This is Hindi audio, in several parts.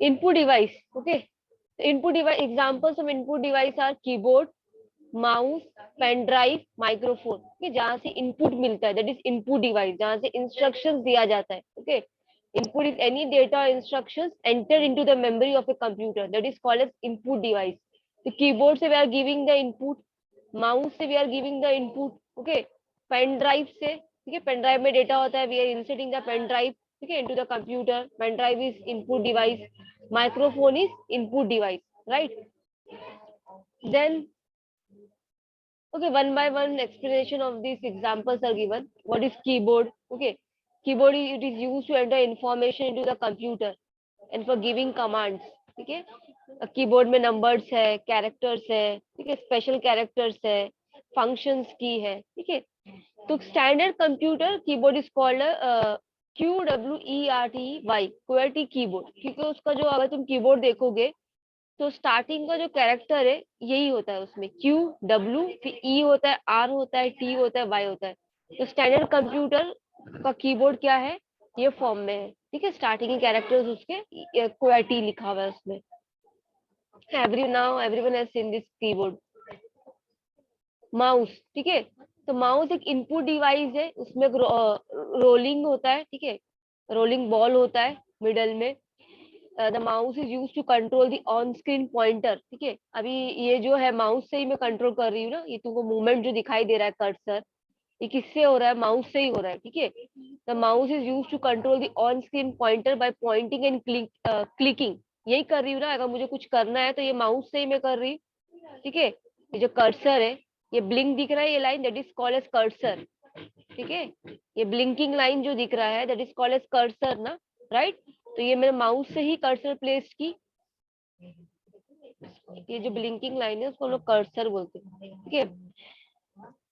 Input device. Okay. Input device examples of input device are keyboard, mouse, pen drive, microphone, जहाँ से इनपुट मिलता है, दैट इज इनपुट डिवाइस, जहाँ से इंस्ट्रक्शंस दिया जाता है. Okay, input is any data instructions enter into the memory of a computer, that is called as input device. तो कीबोर्ड से we are giving the input, mouse से we are giving the input. Okay, pen drive से, ठीक है, पेन ड्राइव में डेटा होता है, we are inserting the pen drive, ठीक है, into the computer. Pen drive is input device, microphone is input device, right. Then okay, one by one explanation of these examples are given. What is keyboard? Okay, keyboard it is used to enter information into the computer and for giving commands. ठीक है, कीबोर्ड में नंबर्स है, कैरेक्टर्स है, ठीक है, स्पेशल कैरेक्टर्स है, फंक्शंस की है. ठीक है, तो standard computer keyboard is called QWERTY, QRT keyboard, क्योंकि उसका जो, अगर तुम कीबोर्ड देखोगे तो स्टार्टिंग का जो कैरेक्टर है यही होता है उसमें, क्यू डब्ल्यू, फिर ई होता है, आर होता है, टी होता है, वाई होता है. तो स्टैंडर्ड कंप्यूटर का कीबोर्ड क्या है, ये फॉर्म में है. ठीक है, स्टार्टिंग के कैरेक्टर्स उसके क्यूआरटी लिखा हुआ है उसमें. Everyone has seen this keyboard. Mouse, ठीक है, तो माउस एक इनपुट डिवाइस है, उसमें रोलिंग होता है. ठीक है, रोलिंग बॉल होता है मिडल में. The mouse is use to control the on screen pointer. ठीक है, अभी ये जो है माउस से ही मैं कंट्रोल कर रही हूँ ना, ये तुमको मूवमेंट जो दिखाई दे रहा है कर्सर, ये किससे हो रहा है, माउस से ही हो रहा है. ठीक है, the mouse is use to control the on screen pointer by pointing and clicking. यही कर रही हूँ ना, अगर मुझे कुछ करना है तो ये माउस से ही मैं कर रही हूँ. ठीक है, ये जो कर्सर है, ये ब्लिंक दिख रहा है, ये line, that is called as cursor. ठीक है, ये ब्लिंकिंग लाइन जो दिख रहा है, that is called as cursor ना, राइट. तो ये मैंने माउस से ही कर्सर प्लेस की. ये जो ब्लिंकिंग लाइन है उसको हम लोग कर्सर बोलते हैं. ठीक है,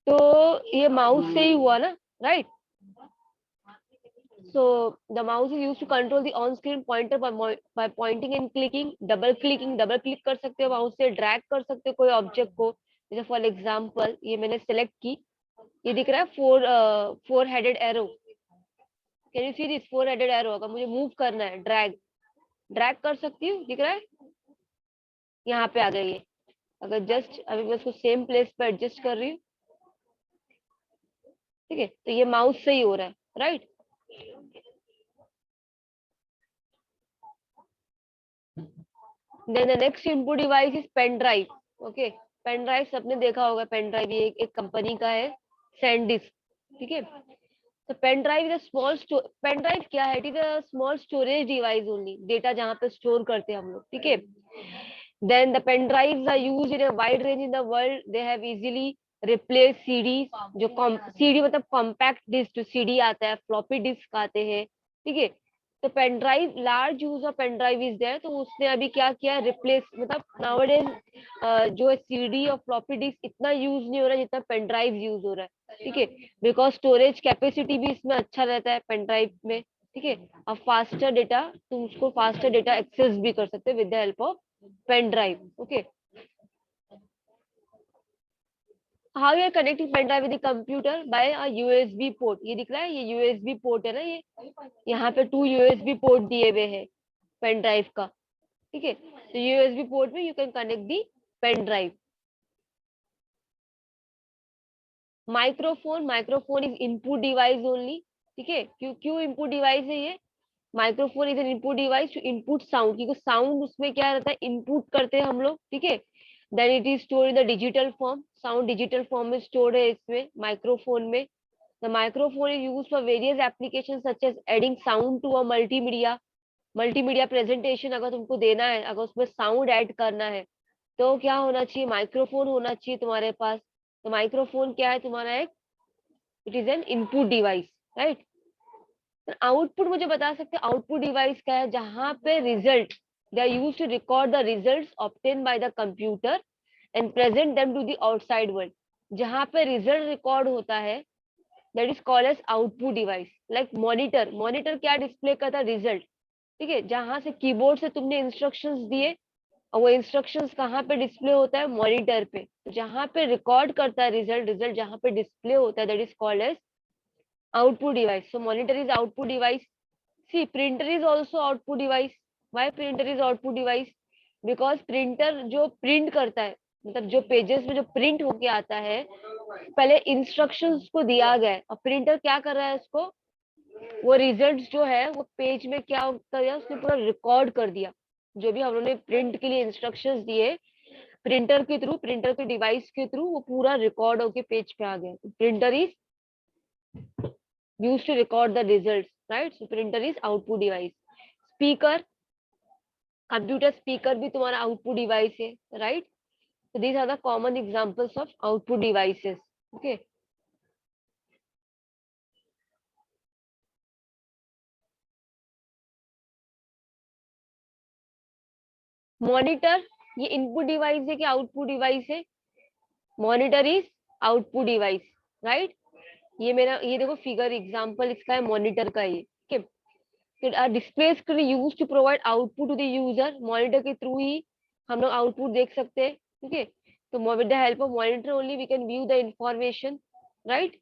तो ये माउस से ही हुआ ना, right. So the mouse is used to control the on screen pointer by pointing and clicking. Double click कर सकते हो माउस से, ड्रैग कर सकते हो कोई ऑब्जेक्ट को. जैसे फॉर एग्जांपल ये मैंने सेलेक्ट की, ये दिख रहा है four headed arrow. Can you see this four headed arrow? अगर मुझे मूव करना है, ड्रैग कर सकती हूँ, दिख रहा है, यहाँ पे आ गई है. अगर जस्ट अभी मैं उसको सेम प्लेस पे एडजस्ट कर रही हूँ, ठीक है, तो ये माउस से ही हो रहा है, right. Then the next input device is pen drive. Okay, pen drive सबने देखा होगा. पेन ड्राइव ये एक कंपनी का है, सैनडिस्क. ठीक है, तो pen drive is a small, pen drive क्या है, it is a small storage device only, data जहाँ पे स्टोर करते हैं हम लोग. ठीक है, then the pen drives are used in a wide range in the world. They have easily replaced CDs. जो CD मतलब कॉम्पैक्ट डिस्क, जो CD आता है, फ्लॉपी डिस्क आते हैं. ठीक है, तो pen drive, large use of pen drive is there. तो उसने अभी क्या किया, रिप्लेस, मतलब नाउअडेज जो है CD और फ्लॉपी डिस्क इतना यूज नहीं हो रहा है जितना पेन ड्राइव यूज हो रहा है. ठीक है, बिकॉज स्टोरेज कैपेसिटी भी इसमें अच्छा रहता है पेन ड्राइव में. ठीक है, और फास्टर डेटा, तुम उसको फास्टर डेटा एक्सेस भी कर सकते हो with the help of pen drive. Okay, how you are connecting pen drive with the computer by a USB port. ये दिख रहा है, ये यूएसबी पोर्ट है ना, ये यहाँ पे 2 यूएसबी पोर्ट दिए हुए हैं पेन ड्राइव का. ठीक है, तो यूएसबी पोर्ट में you can connect the pen drive. Microphone is input device only. ठीक है, क्यों क्यों इनपुट डिवाइस है ये, microphone is an input device to input sound, क्योंकि साउंड उसमें क्या रहता है, इनपुट करते हैं हम लोग. ठीक है, then it is stored in the digital form. Sound digital form में स्टोर्ड है इसमें माइक्रोफोन में. The microphone is used for various application such as adding sound to a multimedia presentation. अगर तुमको देना है, अगर उसमें साउंड ऐड करना है, तो क्या होना चाहिए, माइक्रोफोन होना चाहिए तुम्हारे पास. तो माइक्रोफोन क्या है तुम्हारा, एक, it is an input device, right. Output मुझे बता सकते हैं आउटपुट डिवाइस क्या है, जहां पे result, they are used to record the results obtain by the computer and present them to the outside world. जहां पे रिजल्ट रिकॉर्ड होता है, that is called as output device. Like monitor क्या डिस्प्ले करता है, रिजल्ट. ठीक है, जहां से कीबोर्ड से तुमने इंस्ट्रक्शंस दिए, और वो इंस्ट्रक्शंस कहाँ पे डिस्प्ले होता है, मॉनिटर पे. जहां पे रिकॉर्ड करता है रिजल्ट जहां पे डिस्प्ले होता है, that is called as output device. So monitor is output device. See, printer is also output device. Why printer is output device? Because printer जो प्रिंट करता है, मतलब जो पेजेस में जो प्रिंट होके आता है, पहले इंस्ट्रक्शंस को दिया गया है और प्रिंटर क्या कर रहा है उसको, वो रिजल्ट्स जो है वो पेज में क्या कर दिया, उसने पूरा रिकॉर्ड कर दिया। जो भी हम लोगों ने प्रिंट के लिए इंस्ट्रक्शंस दिए प्रिंटर के थ्रू, प्रिंटर के डिवाइस के थ्रू, वो पूरा रिकॉर्ड होके पेज पे आ गया। Printer is used to record the results, right? So printer is output device. Speaker, computer speaker भी तुम्हारा आउटपुट डिवाइस है, right? So these are the common examples of output devices. Okay. Monitor, ये इनपुट डिवाइस है कि आउटपुट डिवाइस है? Monitor is output device, right? ये मेरा, ये देखो फिगर एग्जांपल इसका है, मॉनिटर का ये, ठीक है? Display screen use to provide output to the user, monitor के थ्रू ही हम लोग आउटपुट देख सकते हैं, ठीक है? तो with the help of monitor only we can view the information, right?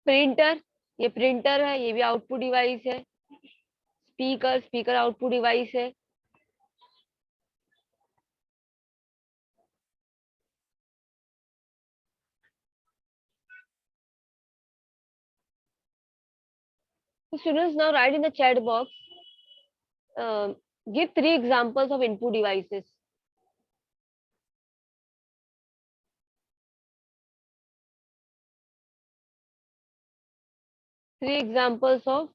Printer, ये प्रिंटर है, ये भी आउटपुट डिवाइस है। स्पीकर, स्पीकर आउटपुट डिवाइस है। So students, now write in the chat box, give 3 examples of input devices. Three examples of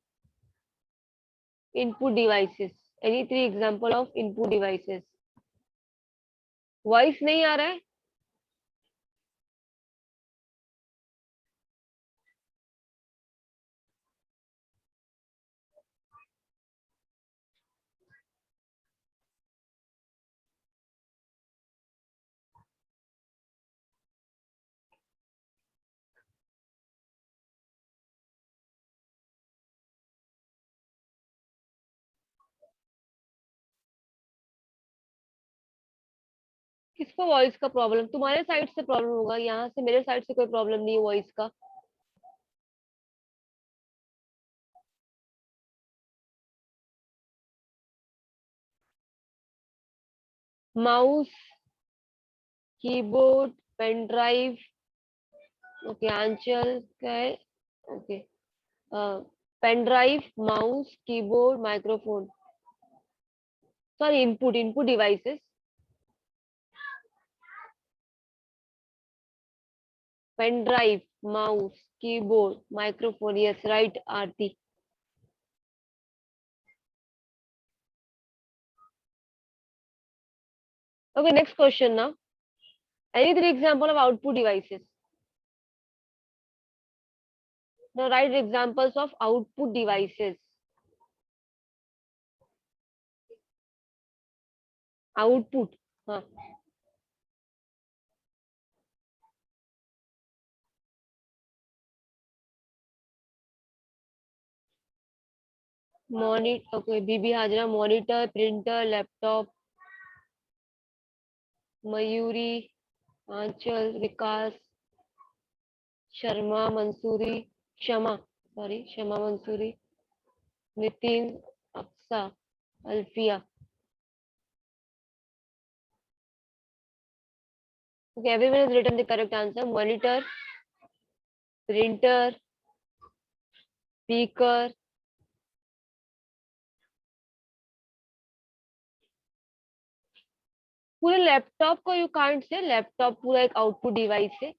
input devices. Any 3 example of input devices. Voice नहीं आ रहा है? किसको वॉइस का प्रॉब्लम? तुम्हारे साइड से प्रॉब्लम होगा, यहाँ से मेरे साइड से कोई प्रॉब्लम नहीं है वॉइस का। Mouse, keyboard, pen drive, okay Anchal क्या है? Okay, pen drive, mouse, keyboard, microphone, sorry input, input devices. Pen drive, mouse, keyboard, microphone, yes right Aarti. Okay, next question now. Any 3 example of output devices? Now write examples of output devices. Output. हाँ. Monitor. Okay, Bibi Hajra, monitor, printer, laptop, Mayuri, Anchal, Vikas, Sharma Mansoori, Kshama, sorry Kshama Mansoori, Nitin, Aqsa, Alfiya. Okay, everyone has written the correct answer. Monitor, printer, speaker. पूरे लैपटॉप को यू कांट से, लैपटॉप पूरा एक आउटपुट डिवाइस है।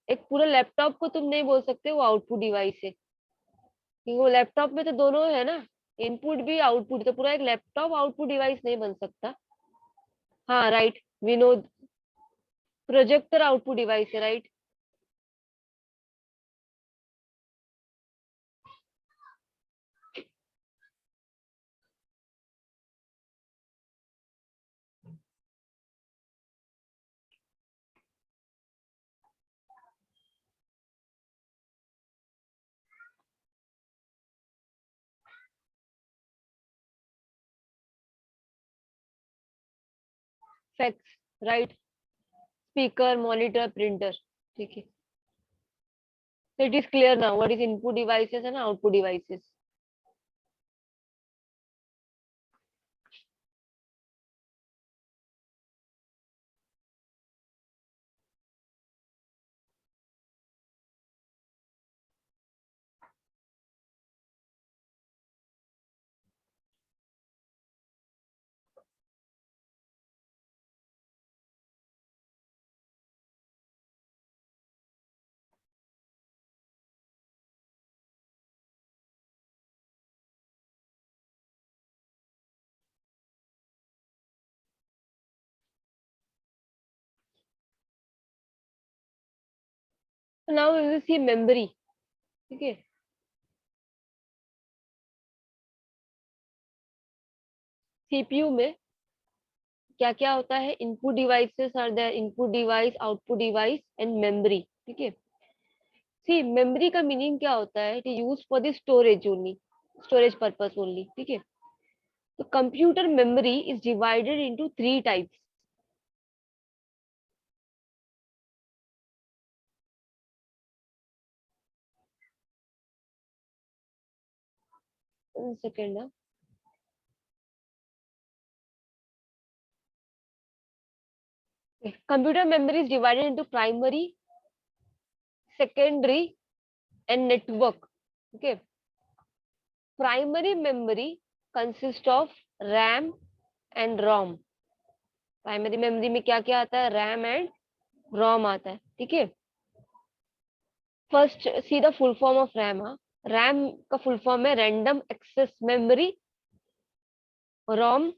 एक पूरा लैपटॉप को तुम नहीं बोल सकते वो आउटपुट डिवाइस है, क्योंकि वो लैपटॉप में तो दोनों है ना, इनपुट भी आउटपुट, तो पूरा एक लैपटॉप आउटपुट डिवाइस नहीं बन सकता। हाँ right, Vinod, projector output device है, right? Fax, right? Speaker, monitor, printer, ठीक है। So it is clear now what is input devices and output devices. Now we will see memory, ठीक है। सीपीयू में क्या क्या होता है, input devices are there, input device, output device and memory, ठीक है। सी मेमोरी का मीनिंग क्या होता है, it is use for the storage only, storage purpose only, ठीक है। तो computer memory is divided into three types. Second, computer memory is divided into primary, secondary and network, okay. Primary memory consists of RAM and ROM। Primary memory में क्या क्या आता है, रैम एंड रोम आता है, ठीक है। First see the full form of RAM. RAM का फुल फॉर्म है रैंडम एक्सेस मेमोरी, रोम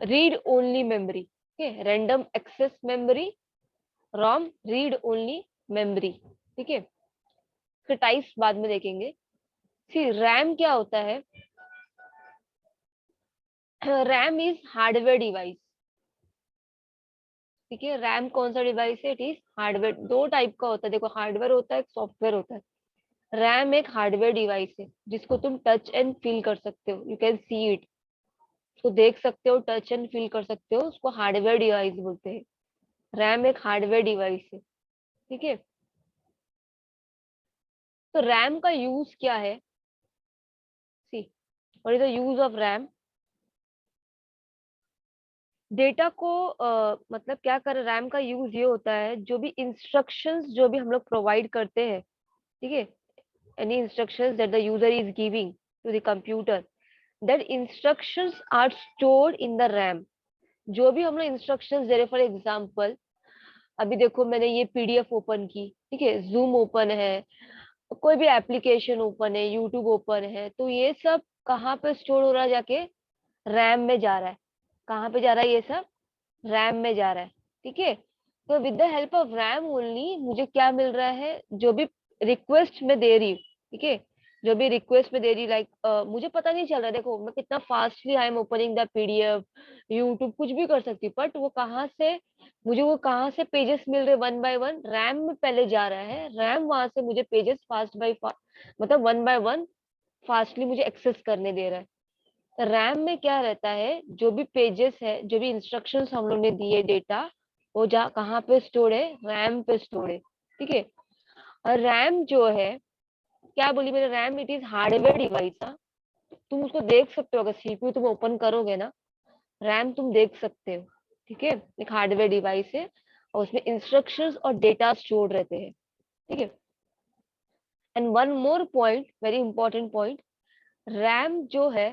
रीड ओनली मेमोरी, ठीक है। रैंडम एक्सेस मेमोरी, रोम रीड ओनली मेमोरी, ठीक है। फिर टाइप्स बाद में देखेंगे। सी रैम क्या होता है, रैम इज हार्डवेयर डिवाइस, ठीक है। रैम कौन सा डिवाइस है, इट इज हार्डवेयर। दो टाइप का होता है, देखो हार्डवेयर होता है, एक सॉफ्टवेयर होता है। रैम एक हार्डवेयर डिवाइस है जिसको तुम टच एंड फील कर सकते हो, यू कैन सी इट, उसको देख सकते हो, टच एंड फील कर सकते हो, उसको हार्डवेयर डिवाइस बोलते हैं। रैम एक हार्डवेयर डिवाइस है, ठीक है। तो रैम का यूज क्या है, see what is the use of RAM. Data को मतलब क्या कर, रैम का यूज ये होता है, जो भी इंस्ट्रक्शंस जो भी हम लोग प्रोवाइड करते हैं, ठीक है, any instructions that the user is giving to the computer, that instructions are stored in the RAM। जो भी हम लोग इंस्ट्रक्शंस दे रहे, फॉर एग्जांपल अभी देखो मैंने ये पीडीएफ ओपन की, ठीक है, जूम ओपन है, कोई भी एप्लीकेशन ओपन है, यूट्यूब ओपन है, तो ये सब कहाँ पे स्टोर हो रहा है, जाके रैम में जा रहा है। कहाँ पे जा रहा है ये सब, रैम में जा रहा है, ठीक है। तो with the help of RAM only मुझे क्या मिल रहा है, जो भी रिक्वेस्ट में दे रही हूँ, ठीक है, जो भी रिक्वेस्ट में दे रही, लाइक मुझे पता नहीं चल रहा, देखो मैं कितना fastly I am opening the PDF, YouTube कुछ भी कर सकती हूँ, बट वो कहाँ से, मुझे वो कहाँ से पेजेस मिल रहे, वन बाय वन रैम में पहले जा रहा है, रैम वहां से मुझे पेजेस फास्ट बाय मतलब वन बाय वन फास्टली मुझे एक्सेस करने दे रहा है। रैम में क्या रहता है, जो भी पेजेस है, जो भी इंस्ट्रक्शंस हम लोग ने दिए, डेटा वो जा कहाँ पे स्टोर है, रैम पे स्टोर है, ठीक है। और रैम जो है, क्या बोली मैंने, RAM it is hardware device. तुम उसको देख सकते हो, अगर सीपीयू तुम ओपन करोगे ना, रैम तुम देख सकते हो, ठीक है, एक हार्डवेयर डिवाइस है और उसमें इंस्ट्रक्शंस और डेटा स्टोर रहते हैं, ठीक है। And one more point, very important point, RAM जो है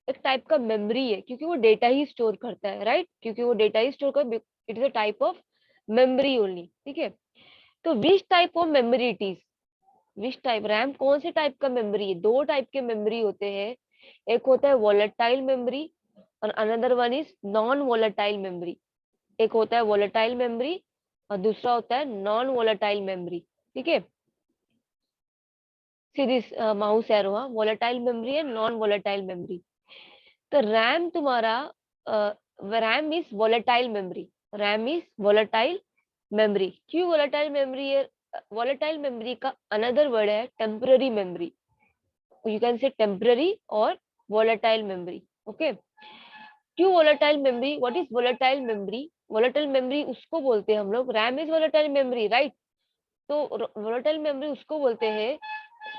एक टाइप का मेमोरी है, क्योंकि वो डेटा ही स्टोर करता है, राइट, क्योंकि वो डेटा ही स्टोर कर, it is a type of memory only, ठीक है। तो which type of memory it is, which type, RAM कौन से टाइप का मेमोरी है, दो टाइप के मेमोरी होते हैं, एक होता है वोलेटाइल मेमोरी और another one is non volatile memory. एक होता है वोलेटाइल मेमोरी और दूसरा होता है नॉन वोलेटाइल मेमोरी, ठीक है। सीधी माउस एरो, हाँ, वोलेटाइल मेमोरी है, नॉन वोलेटाइल मेमोरी। तो रैम तुम्हारा, RAM is volatile memory, RAM is volatile memory. क्यों वोलेटाइल मेमोरी है, वोलेटाइल मेमोरी का अनदर वर्ड है टेम्पररी मेमोरी, यू कैन से टेम्पररी और वोलेटाइल मेमोरी, ओके। क्यों volatile memory, what is volatile memory, volatile memory उसको बोलते हैं हम लोग, RAM is volatile memory, right. तो वोलेटाइल मेमोरी उसको बोलते हैं,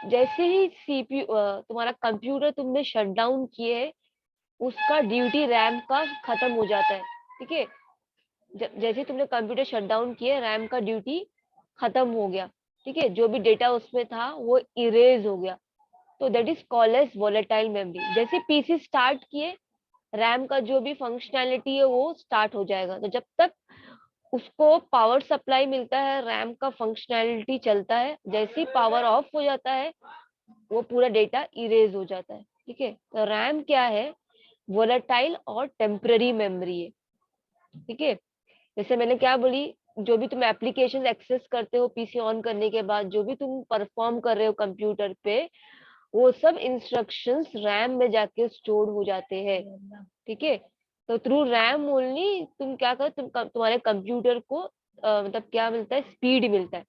जैसे ही सीपीयू तुम्हारा कंप्यूटर तुमने शट डाउन किए, उसका ड्यूटी रैम का खत्म हो जाता है, ठीक है। जैसे तुमने कंप्यूटर शट डाउन किया, रैम का ड्यूटी खत्म हो गया, ठीक है, जो भी डेटा उसमें था वो इरेज हो गया, तो that is called as volatile memory. जैसे पीसी स्टार्ट किए, रैम का जो भी फंक्शनैलिटी है वो स्टार्ट हो जाएगा, तो जब तक उसको पावर सप्लाई मिलता है, रैम का फंक्शनैलिटी चलता है, जैसे ही पावर ऑफ हो जाता है वो पूरा डेटा इरेज हो जाता है, ठीक है। तो रैम क्या है, वोलेटाइल और टेम्पररी मेमोरी है, ठीक है। जैसे मैंने क्या बोली, जो भी तुम एप्लीकेशन एक्सेस करते हो पीसी ऑन करने के बाद, जो भी तुम परफॉर्म कर रहे हो कंप्यूटर पे, वो सब इंस्ट्रक्शंस रैम में जाके स्टोर हो जाते हैं। ठीक है, तो थ्रू रैम ओनली तुम क्या कर, तुम्हारे कंप्यूटर को मतलब क्या मिलता है, स्पीड मिलता है।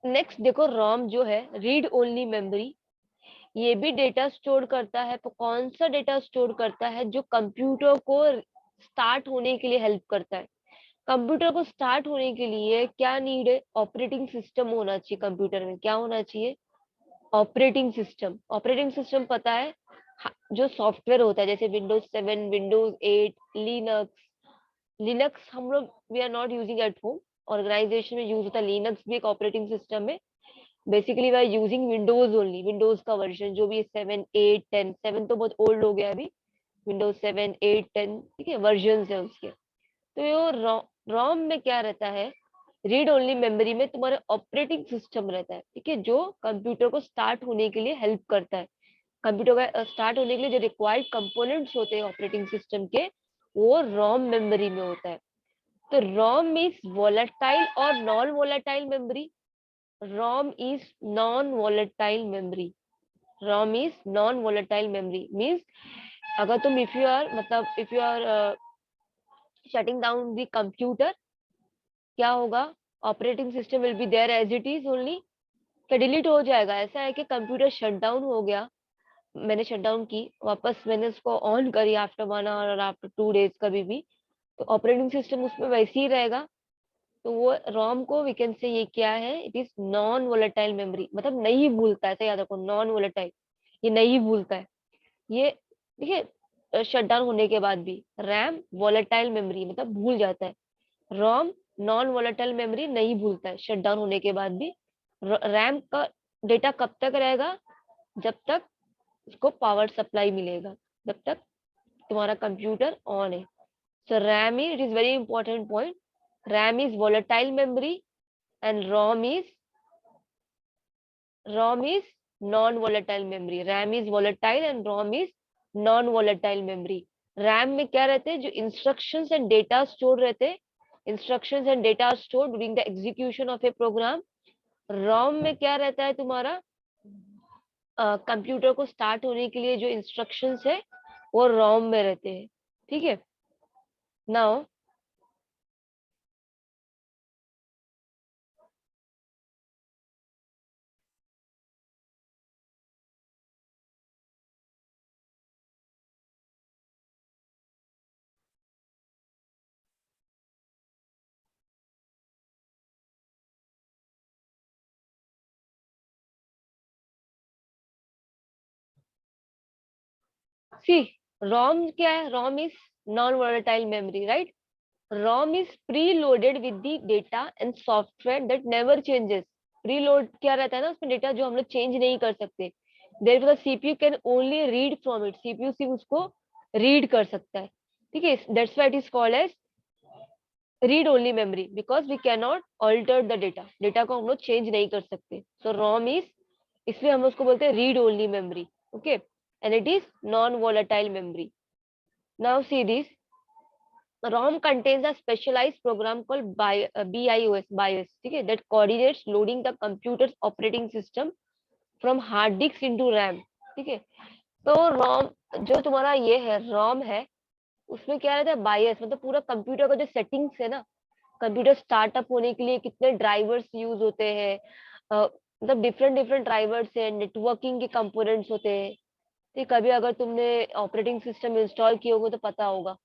नेक्स्ट देखो, रोम जो है रीड ओनली मेमोरी, ये भी डेटा स्टोर करता है। तो कौन सा डेटा स्टोर करता है, जो कंप्यूटर को स्टार्ट होने के लिए हेल्प करता है। कंप्यूटर को स्टार्ट होने के लिए क्या नीड है, ऑपरेटिंग सिस्टम होना चाहिए। कंप्यूटर में क्या होना चाहिए, ऑपरेटिंग सिस्टम। ऑपरेटिंग सिस्टम पता है, जो सॉफ्टवेयर होता है, जैसे विंडोज 7, विंडोज 8, लिनक्स। लिनक्स हम लोग we are not using at home, organization में यूज होता है। लिनक्स भी एक ऑपरेटिंग सिस्टम है। Basically we are using Windows only, Windows का वर्जन जो भी 7, 8, 10। 7 तो बहुत ओल्ड हो गया अभी, विंडोज 7, 8, 10, ठीक है, वर्जन है उसके। तो ये रोम में क्या रहता है, रीड ओनली मेमोरी में तुम्हारे ऑपरेटिंग सिस्टम रहता है, ठीक है, जो कंप्यूटर को स्टार्ट होने के लिए हेल्प करता है। कंप्यूटर का स्टार्ट होने के लिए जो रिक्वायर्ड कंपोनेंट्स होते हैं ऑपरेटिंग सिस्टम के, वो रोम मेमोरी में होता है। तो रोम इज वोलेटाइल और non volatile memory. ROM is non volatile memory. ROM is non volatile memory means, अगर तुम if you are shutting down the computer, क्या होगा, operating system will be there as it is only, क्या डिलीट हो जाएगा। ऐसा है कि कंप्यूटर शट डाउन हो गया, मैंने शट डाउन की, वापस मैंने उसको ऑन करी आफ्टर 1 आवर और आफ्टर 2 डेज कभी भी, तो ऑपरेटिंग सिस्टम उसमें वैसे ही रहेगा। तो वो रोम को वी कैन से ये क्या है, it is non volatile memory, मतलब नहीं भूलता है। ऐसा याद रखो, नॉन वोलेटाइल, ये नहीं भूलता है ये। देखिए, शट डाउन होने के बाद भी रैम वोलेटाइल मेमोरी, मतलब भूल जाता है। रोम नॉन वोलेटाइल मेमोरी, नहीं भूलता है शट डाउन होने के बाद भी। रैम का डेटा कब तक रहेगा, जब तक उसको पावर सप्लाई मिलेगा, जब तक तुम्हारा कंप्यूटर ऑन है। So RAM is, it is very important point, RAM is volatile memory and ROM is non-volatile memory. RAM is volatile and ROM is non-volatile memory. RAM में क्या रहते हैं, जो instructions and data store रहते हैं, instructions and data store during the execution of a program. ROM में क्या रहता है तुम्हारा, कंप्यूटर को स्टार्ट होने के लिए जो इंस्ट्रक्शंस है वो ROM में रहते हैं। ठीक है, नाउ सी, ROM क्या है, ROM is non-volatile memory, right? ROM is preloaded with the data and software that never changes. Preload क्या रहता है ना, उसमें डेटा जो हम लोग चेंज नहीं कर सकते। Therefore, the CPU can only read from it. CPU सिर्फ उसको रीड कर सकता है। ठीक है, that's why it is called as read only memory because we cannot alter the data. Data को हम लोग चेंज नहीं कर सकते। So ROM is, इसलिए हम उसको बोलते हैं read only memory. Okay, and it is non-volatile memory. Now see this. ROM contains a specialized program called BIOS, ठीक है, that coordinates loading the computer's operating system from hard disk into RAM। ठीक है, तो ROM, जो तुम्हारा ये है ROM है, उसमें क्या रहता है, बायस, मतलब पूरा कंप्यूटर का जो सेटिंग्स है ना, कंप्यूटर स्टार्टअप होने के लिए कितने ड्राइवर्स यूज होते हैं, मतलब डिफरेंट डिफरेंट ड्राइवर्स है, नेटवर्किंग के कंपोनेंट्स होते हैं। ठीक, कभी अगर तुमने ऑपरेटिंग सिस्टम इंस्टॉल किए होगे तो पता होगा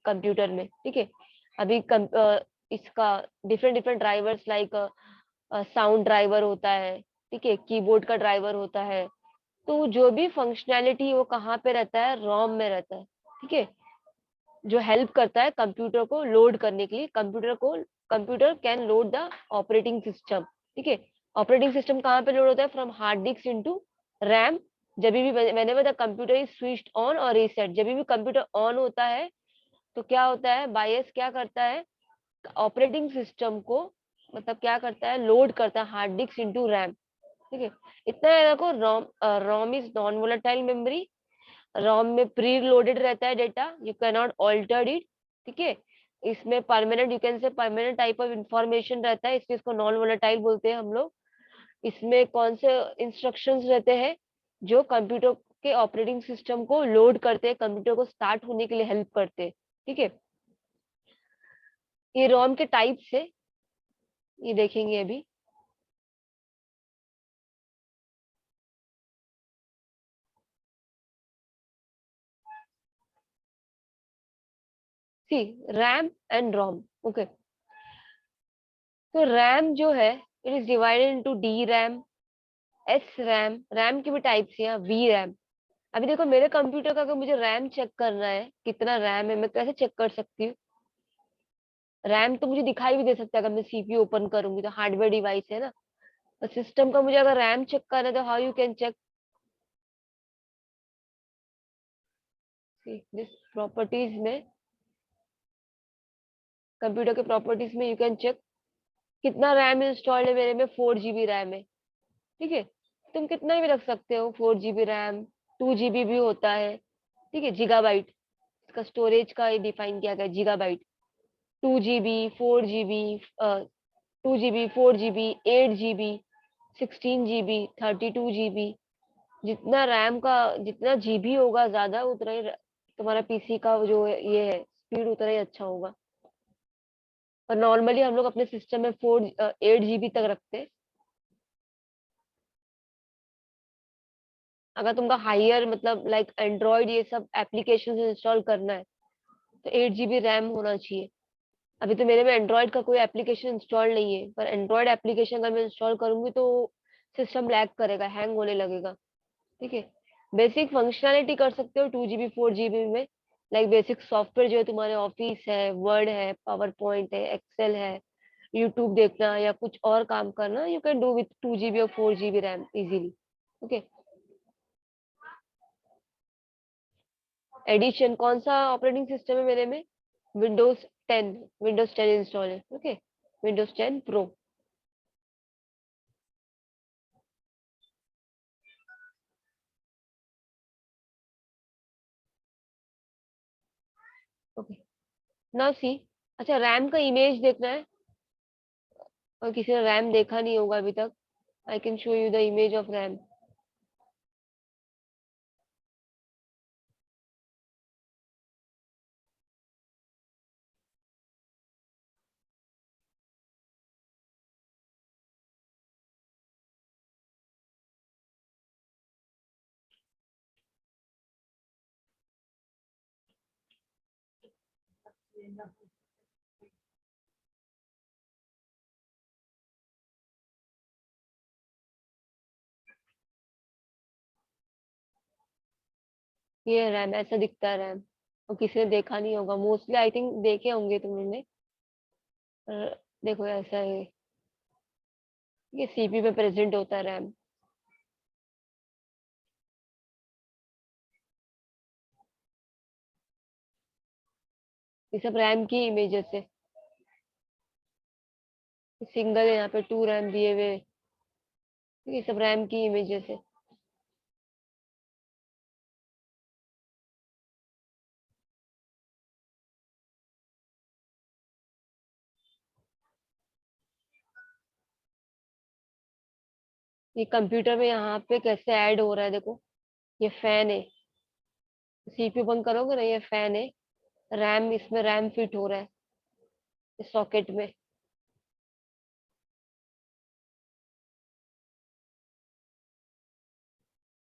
कंप्यूटर में। ठीक है, अभी इसका different different drivers like sound driver होता है, ठीक है, कीबोर्ड का ड्राइवर होता है। तो जो भी फंक्शनैलिटी वो कहाँ पे रहता है, रोम में रहता है। ठीक है, जो हेल्प करता है कंप्यूटर को लोड करने के लिए, computer can load the operating system. ठीक है, ऑपरेटिंग सिस्टम कहाँ पे लोड होता है, from hard disk into RAM. जब भी मैंने बताया कंप्यूटर इज स्विच्ड ऑन और रीसेट, जब भी कंप्यूटर ऑन होता है तो क्या होता है, बायस क्या करता है, ऑपरेटिंग सिस्टम को, मतलब क्या करता है, लोड करता है हार्ड डिस्क इनटू रैम। ठीक है, इतना है देखो, ROM is non volatile memory. ROM में प्री लोडेड रहता है data, you can not alter it. ठीक है। इसमें permanent, you can say permanent type of information रहता है, इसलिए इसको नॉन वोलेटाइल बोलते हैं हम लोग। इसमें कौन से इंस्ट्रक्शंस रहते हैं जो कंप्यूटर के ऑपरेटिंग सिस्टम को लोड करते हैं, कंप्यूटर को स्टार्ट होने के लिए हेल्प करते हैं। ठीक है। ये रोम के टाइप से ये देखेंगे अभी। सी, रैम एंड रोम। ओके। तो रैम जो है, it is divided into D RAM, S RAM, RAM की भी टाइप्स हैं, वी रैम। अभी देखो मेरे कंप्यूटर का अगर मुझे रैम चेक करना है, कितना रैम है, मैं कैसे चेक कर सकती हूँ? रैम तो मुझे दिखाई भी दे सकता है अगर मैं सीपीयू ओपन करूंगी, तो हार्डवेयर डिवाइस है ना। और सिस्टम का मुझे अगर रैम चेक करना है, तो how you can check this properties में, कंप्यूटर के प्रॉपर्टीज में यू कैन चेक कितना रैम इंस्टॉल्ड है। मेरे में 4 GB रैम है। ठीक है। तुम कितना भी रख सकते हो, 4 GB रैम, 2 GB भी होता है। ठीक है, जीगाबाइट, इसका स्टोरेज का डिफाइन किया गया, gigabyte. 2 GB, 4 GB, 2 GB, 4 GB, 8 GB, 16 GB, 32 GB। जितना रैम का जितना जीबी होगा ज्यादा, उतना ही तुम्हारा पीसी का जो ये है स्पीड उतना ही अच्छा होगा। और नॉर्मली हम लोग अपने सिस्टम में 8 GB तक रखते हैं। अगर तुमका हायर मतलब लाइक एंड्रॉइड ये सब एप्लीकेशन इंस्टॉल करना है, तो 8 GB रैम होना चाहिए। अभी तो मेरे में एंड्रॉइड का कोई एप्लीकेशन इंस्टॉल नहीं है, पर एंड्रॉइड एप्लीकेशन अगर मैं इंस्टॉल करूंगी तो सिस्टम लैग करेगा, हैंग होने लगेगा। ठीक है। बेसिक फंक्शनैलिटी कर सकते हो 2 GB 4 GB में, लाइक बेसिक सॉफ्टवेयर जो है तुम्हारे, ऑफिस है, वर्ड है, पावर पॉइंट है, एक्सेल है, यूट्यूब देखना या कुछ और काम करना, you can do with 2 GB और 4 GB RAM easily. Okay. Edition कौन सा ऑपरेटिंग सिस्टम है मेरे में? विंडोज 10, विंडोज 10 इंस्टॉल है। Okay, Windows 10 pro. Okay, now see. अच्छा, रैम का इमेज देखना है, और किसी ने रैम देखा नहीं होगा अभी तक, I can show you the image of RAM. ये रैम ऐसा दिखता है रैम, और किसी ने देखा नहीं होगा, मोस्टली आई थिंक देखे होंगे तुमने। पर देखो ऐसा है, ये सीपीयू में प्रेजेंट होता है रैम। ये सब रैम की इमेजेस है, सिंगल है, यहाँ पे 2 रैम दिए हुए, ये सब रैम की इमेजेस है। ये कंप्यूटर में यहाँ पे कैसे ऐड हो रहा है देखो, ये फैन है, सीपीयू बंद करोगे ना, ये फैन है, रैम, इसमें रैम फिट हो रहा है इस सॉकेट में।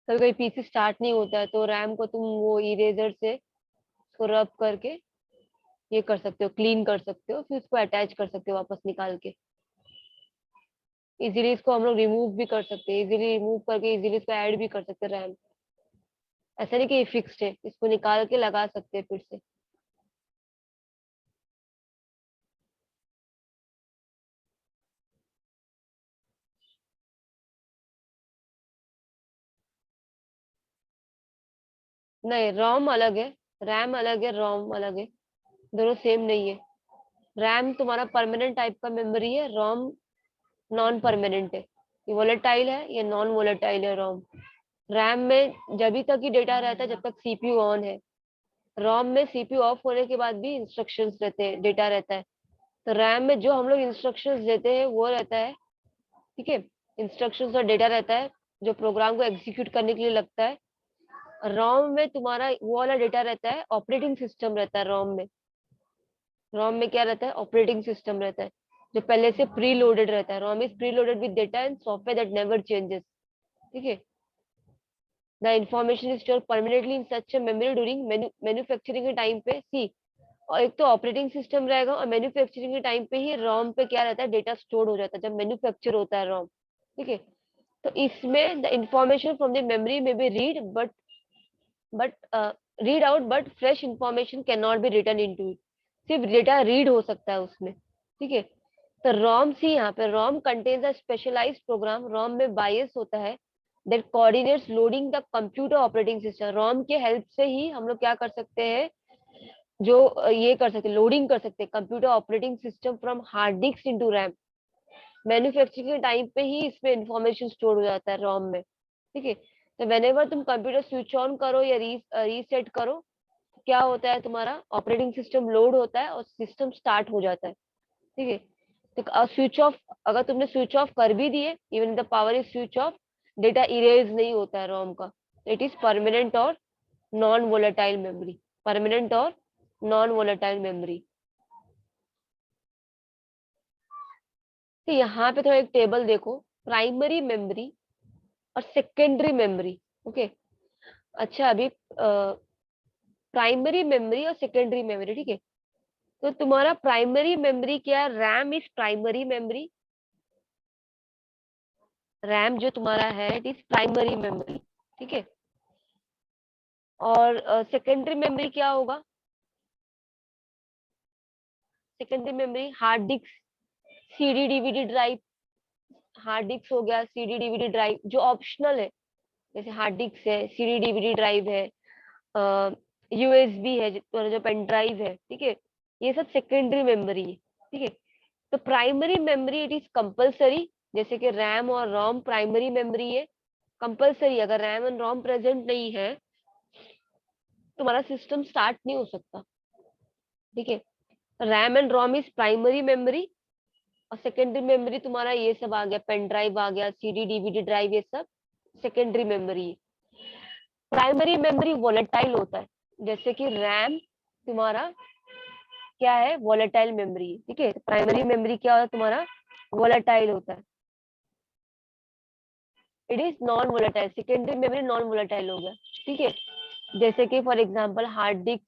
कभी कभी पीसी स्टार्ट नहीं होता है, तो रैम को तुम वो इरेजर से उसको रब करके ये कर सकते हो, क्लीन कर सकते हो, फिर उसको अटैच कर सकते हो वापस निकाल के। इजीली इसको हम लोग रिमूव भी कर सकते हैं, इजीली रिमूव करके इजीली इसको ऐड भी कर सकते हैं रैम। ऐसा नहीं कि ये फिक्स्ड है, इसको निकाल के लगा सकते हैं फिर से। नहीं, रोम अलग है, रैम अलग है, रोम अलग है, दोनों सेम नहीं है। रैम तुम्हारा परमानेंट टाइप का मेमोरी है, रोम नॉन परमानेंट है। ये वोलेटाइल है, ये नॉन वोलेटाइल है रोम। रैम में जब तक ही डेटा रहता है जब तक सीपीयू ऑन है। रोम में सीपीयू ऑफ होने के बाद भी इंस्ट्रक्शंस रहते हैं, डेटा रहता है। तो रैम में जो हम लोग इंस्ट्रक्शंस देते हैं वो रहता है, ठीक है, इंस्ट्रक्शंस और डेटा रहता है जो प्रोग्राम को एग्जीक्यूट करने के लिए लगता है। रोम में तुम्हारा वो वाला डेटा रहता है, ऑपरेटिंग सिस्टम रहता है रोम में। रोम में क्या रहता है, ऑपरेटिंग सिस्टम रहता है जो पहले से प्री लोडेड रहता है। ROM is preloaded with data and software that never changes, ठीक है। The information is stored permanently in such a memory during manufacturing के टाइम पे। सी, और एक तो ऑपरेटिंग सिस्टम रहेगा और मैन्युफैक्चरिंग के टाइम पे ही रोम पे क्या रहता है, डेटा स्टोर हो जाता है जब मैन्युफैक्चर होता है रोम, ठीक है। तो इसमें the information from the memory में be read but read out, but fresh information can not be return into it. सिर्फ डेटा रीड हो सकता है उसमें, ठीक है। तो रोम सी, यहाँ पे ROM contains a specialised program. ROM में बायस होता है that coordinates loading the computer operating system. ROM के हेल्प से ही हम लोग क्या कर सकते हैं, जो ये कर सकते हैं, लोडिंग कर सकते हैं computer operating system from hard disk into RAM. Manufacturing के टाइम पे ही इसमें इंफॉर्मेशन स्टोर हो जाता है रोम में, ठीक है। तो व्हेनेवर तुम कंप्यूटर स्विच ऑन करो या रीसेट करो, क्या होता है, तुम्हारा ऑपरेटिंग सिस्टम लोड होता है और सिस्टम स्टार्ट हो जाता है, ठीक है। तो स्विच ऑफ, अगर तुमने स्विच ऑफ कर भी दिए, even the power is switch off, data erase नहीं होता है रोम का। इट इज परमानेंट और नॉन वोलेटाइल मेमोरी, परमानेंट और नॉन वोलेटाइल मेमोरी। तो यहाँ पे थोड़ा एक टेबल देखो, प्राइमरी मेमोरी और सेकेंडरी मेमोरी, ओके। अच्छा, अभी प्राइमरी मेमोरी और सेकेंडरी मेमोरी, ठीक है। तो तुम्हारा प्राइमरी मेमोरी क्या, RAM is primary memory. RAM जो तुम्हारा है इट इज प्राइमरी मेमोरी, ठीक है। और सेकेंडरी मेमोरी क्या होगा, secondary memory hard disk, CD DVD drive. Hard disk हो गया, सीडी डीवीडी ड्राइव जो ऑप्शनल है, जैसे हार्ड डिस्क है, सीडी डीवीडी ड्राइव है, यूएसबी है जो पेन ड्राइव है, ठीक है। ये सब सेकेंडरी मेमोरी है, ठीक है। तो primary memory it is compulsory, जैसे कि रैम और रोम प्राइमरी मेमोरी है, कंपलसरी। अगर रैम एंड रोम प्रेजेंट नहीं है तुम्हारा सिस्टम स्टार्ट नहीं हो सकता, ठीक है। RAM and ROM is primary memory और सेकेंडरी मेमोरी तुम्हारा ये सब आ गया, पेन ड्राइव आ गया, सीडी डीवीडी ड्राइव, ये सब सेकेंडरी मेमोरी है। प्राइमरी मेमोरी वोलेटाइल होता है, जैसे कि रैम तुम्हारा क्या है, वोलेटाइल मेमोरी, ठीक है। प्राइमरी मेमोरी क्या होता है तुम्हारा, वोलेटाइल होता है। It is non volatile, secondary memory non volatile हो गया, ठीक है। जैसे कि for example hard disk,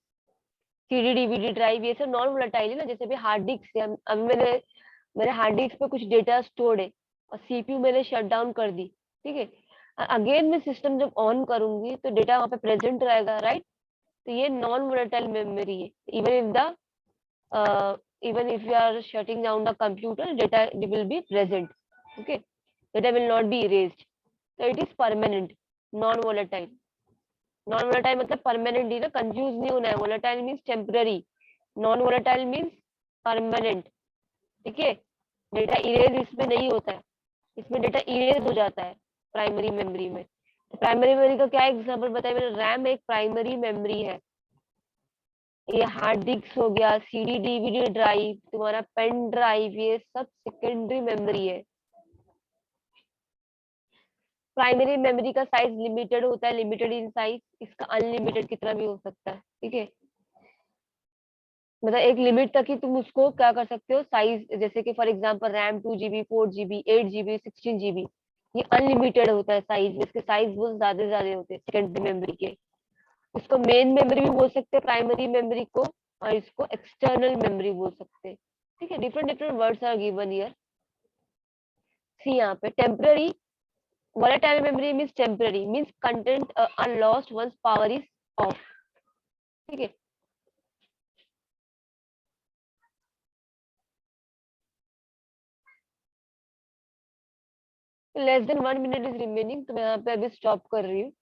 CD DVD drive, ये सब नॉन वोलेटाइल है ना। जैसे भी हार्ड डिस्क से अब मेरे हार्ड डिस्क पे कुछ डेटा स्टोर्ड है और सीपीयू मैंने शट डाउन कर दी, ठीक है। अगेन मैं सिस्टम जब ऑन करूंगी तो डेटा वहां पे प्रेजेंट रहेगा, राइट। तो ये नॉन वोलेटाइल मेमोरी है। Even if you are shutting down the computer, data will be present, okay, data will not be erased. तो it is permanent, non volatile. Non volatile मतलब परमानेंट ही ना, कंफ्यूज नहीं होना है। Volatile means temporary, non volatile means permanent, ठीक है। डेटा इरेज इसमें नहीं होता है, इसमें डेटा इरेज हो जाता है प्राइमरी मेमोरी में। प्राइमरी मेमोरी का क्या एग्जांपल बताया मैंने, रैम एक प्राइमरी मेमोरी है। ये हार्ड डिस्क हो गया, सीडी डीवीडी ड्राइव, तुम्हारा पेन ड्राइव, ये सब सेकेंडरी मेमोरी है। प्राइमरी मेमोरी का साइज लिमिटेड होता है, लिमिटेड इन साइज, इसका अनलिमिटेड कितना भी हो सकता है, ठीक है। मतलब एक लिमिट तक ही तुम उसको क्या कर सकते हो, साइज, जैसे कि for example RAM 2 GB, 4 GB, 8 GB, 16 GB, ये अनलिमिटेड होता है साइज। इसके साइज बहुत ज्यादा ज्यादा होते हैं सेकेंडरी मेमोरी के। इसको मेन मेमोरी भी बोल सकते हैं प्राइमरी मेमोरी को, और इसको एक्सटर्नल मेमोरी बोल सकते हैं, ठीक है। Different different words are given here. See यहाँ पे temporary, volatile memory means temporary, means content are lost once power is off, ठीक है। Less than 1 minute is remaining, तो मैं यहाँ पे अभी स्टॉप कर रही हूँ।